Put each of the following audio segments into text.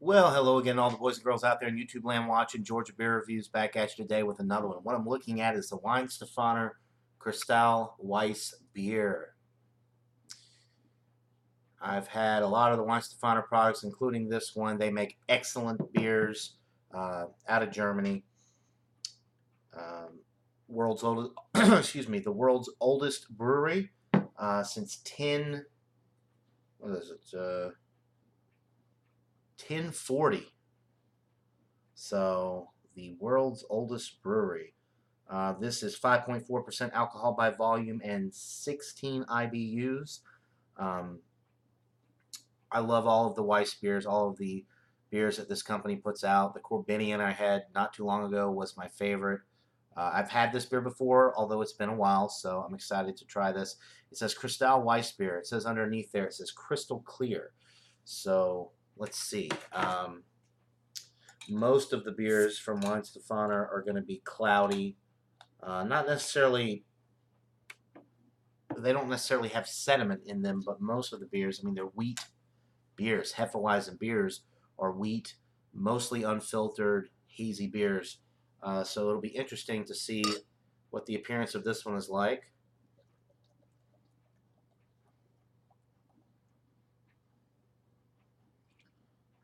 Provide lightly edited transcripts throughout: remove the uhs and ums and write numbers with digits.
Well, hello again, all the boys and girls out there in YouTube land watching Georgia Beer Reviews, back at you today with another one. What I'm looking at is the Weihenstephaner Kristall Weissbier. I've had a lot of the Weihenstephaner products, including this one. They make excellent beers out of Germany. World's oldest, excuse me, the world's oldest brewery since 1040. So the world's oldest brewery. This is 5.4% alcohol by volume and 16 IBUs. Um, I love all of the Weiss beers, all of the beers that this company puts out. The Corbinian I had not too long ago was my favorite. I've had this beer before, although it's been a while, so I'm excited to try this. It says Kristall Weissbier. It says underneath there, it says crystal clear. So let's see. Most of the beers from Weihenstephaner are going to be cloudy. Not necessarily, they don't necessarily have sediment in them, but most of the beers, I mean, they're wheat beers. Hefeweizen beers are wheat, mostly unfiltered, hazy beers. So it'll be interesting to see what the appearance of this one is like.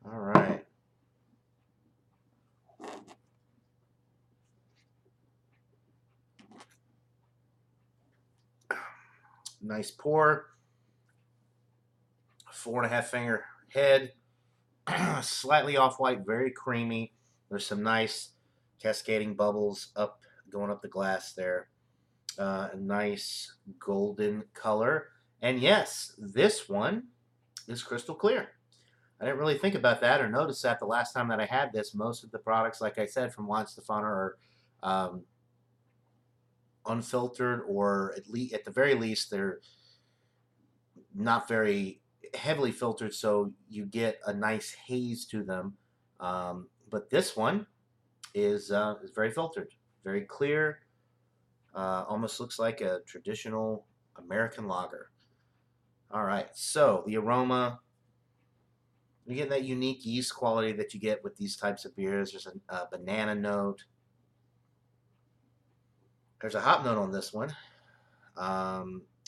All right. Nice pour. 4.5 finger head. Slightly off-white, very creamy. There's some nice cascading bubbles up, going up the glass there. A nice golden color. And yes, this one is crystal clear. I didn't really think about that or notice that the last time that I had this. Most of the products, like I said, from Weihenstephaner are um, unfiltered, or at the very least, they're not very heavily filtered, so you get a nice haze to them. But this one is very filtered, very clear. Almost looks like a traditional American lager. All right, so the aroma, you get that unique yeast quality that you get with these types of beers. There's a banana note. There's a hop note on this one.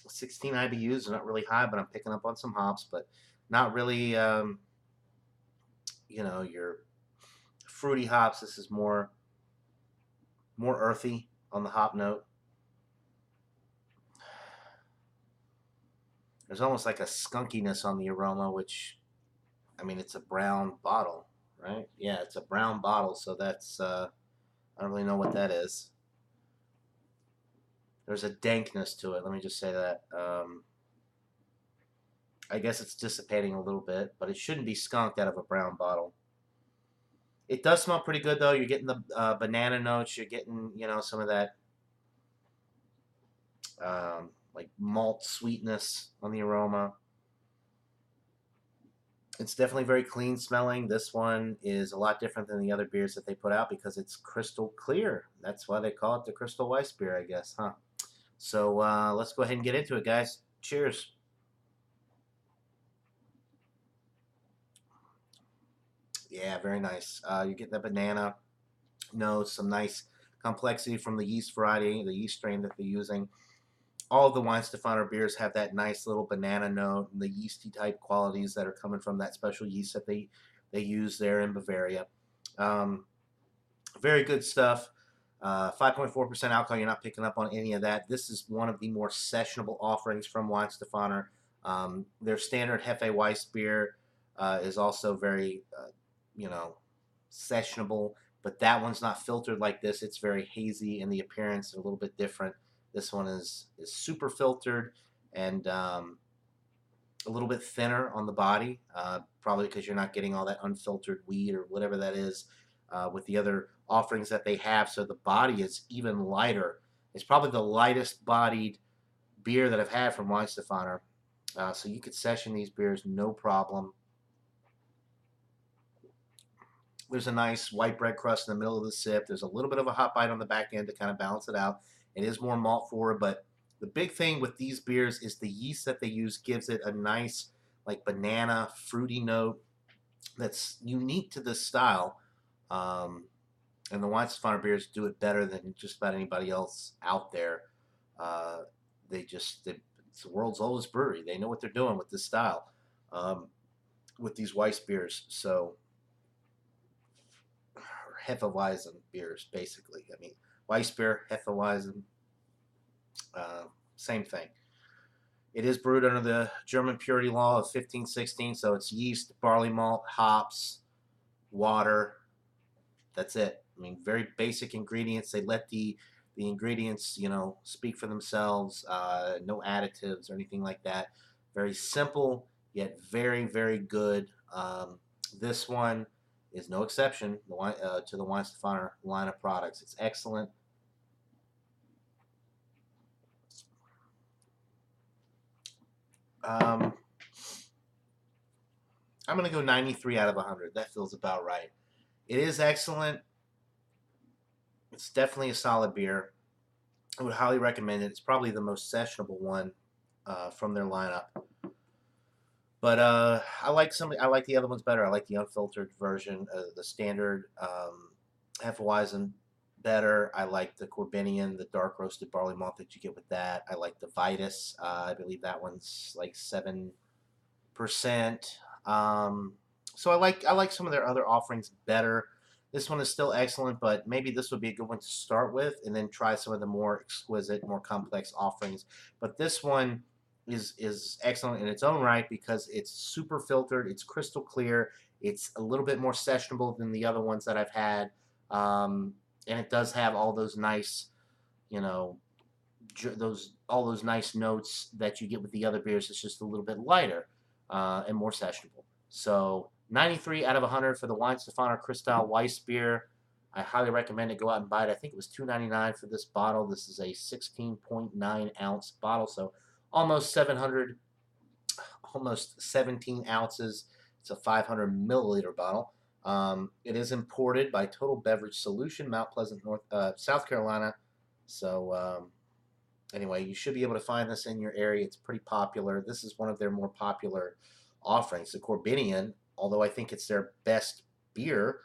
16 IBUs is not really high, but I'm picking up on some hops, but not really, your fruity hops. This is more earthy on the hop note. There's almost like a skunkiness on the aroma, which, I mean, it's a brown bottle, right? Yeah, it's a brown bottle, so that's, I don't really know what that is. There's a dankness to it, let me just say that. I guess it's dissipating a little bit, but it shouldn't be skunked out of a brown bottle. It does smell pretty good, though. You're getting the banana notes. You're getting, some of that like malt sweetness on the aroma. It's definitely very clean smelling. This one is a lot different than the other beers that they put out because it's crystal clear. That's why they call it the Kristall Weissbier, I guess, huh? So let's go ahead and get into it, guys. Cheers. Yeah, very nice. You get the banana notes, some nice complexity from the yeast variety, the yeast strain that they're using. All of the Weihenstephaner beers have that nice little banana note and the yeasty type qualities that are coming from that special yeast that they use there in Bavaria. Um, very good stuff. 5.4% alcohol. You're not picking up on any of that. This is one of the more sessionable offerings from Weihenstephaner. Their standard Hefe Weiss beer is also very, sessionable, but that one's not filtered like this. It's very hazy in the appearance, a little bit different. This one is super filtered and a little bit thinner on the body, probably because you're not getting all that unfiltered wheat or whatever that is with the other offerings that they have. So the body is even lighter. It's probably the lightest bodied beer that I've had from Weihenstephaner. So you could session these beers no problem. There's a nice white bread crust in the middle of the sip. There's a little bit of a hot bite on the back end to kind of balance it out. It is more malt forward, but the big thing with these beers is the yeast that they use gives it a nice, like, banana fruity note. that's unique to this style. And the Weihenstephaner beers do it better than just about anybody else out there. Uh, it's the world's oldest brewery. They know what they're doing with this style, with these Weiss beers. So, Hefeweizen beers, basically. I mean, Weissbier, Hefeweizen, uh, same thing. It is brewed under the German purity law of 1516, so it's yeast, barley malt, hops, water. That's it. I mean, very basic ingredients. They let the ingredients, speak for themselves. No additives or anything like that. Very simple, yet very, very good. This one is no exception to the Weihenstephaner line of products. It's excellent. Um, I'm going to go 93 out of 100. That feels about right. It is excellent. It's definitely a solid beer. I would highly recommend it. It's probably the most sessionable one from their lineup. But I like the other ones better. I like the unfiltered version, the standard Hefeweizen better. I like the Corbinian, the dark roasted barley malt that you get with that. I like the Vitus. I believe that one's like 7%. So I like some of their other offerings better. This one is still excellent, but maybe this would be a good one to start with, and then try some of the more exquisite, more complex offerings. But this one is excellent in its own right because it's super filtered, it's crystal clear, it's a little bit more sessionable than the other ones that I've had, and it does have all those nice, you know, all those nice notes that you get with the other beers. It's just a little bit lighter and more sessionable. So 93 out of 100 for the Weihenstephaner Kristall Weissbier. I highly recommend it. Go out and buy it. I think it was $2.99 for this bottle. This is a 16.9 ounce bottle, so almost 700, almost 17 ounces. It's a 500 milliliter bottle. It is imported by Total Beverage Solution, Mount Pleasant, South Carolina. So anyway, you should be able to find this in your area. It's pretty popular. This is one of their more popular offerings. The Corbinian, although I think it's their best beer,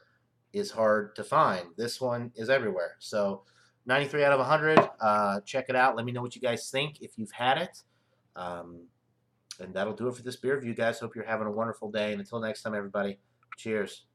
is hard to find. This one is everywhere. So 93 out of 100. Check it out. Let me know what you guys think if you've had it. And that'll do it for this beer review, guys. Hope you're having a wonderful day. And until next time, everybody, cheers.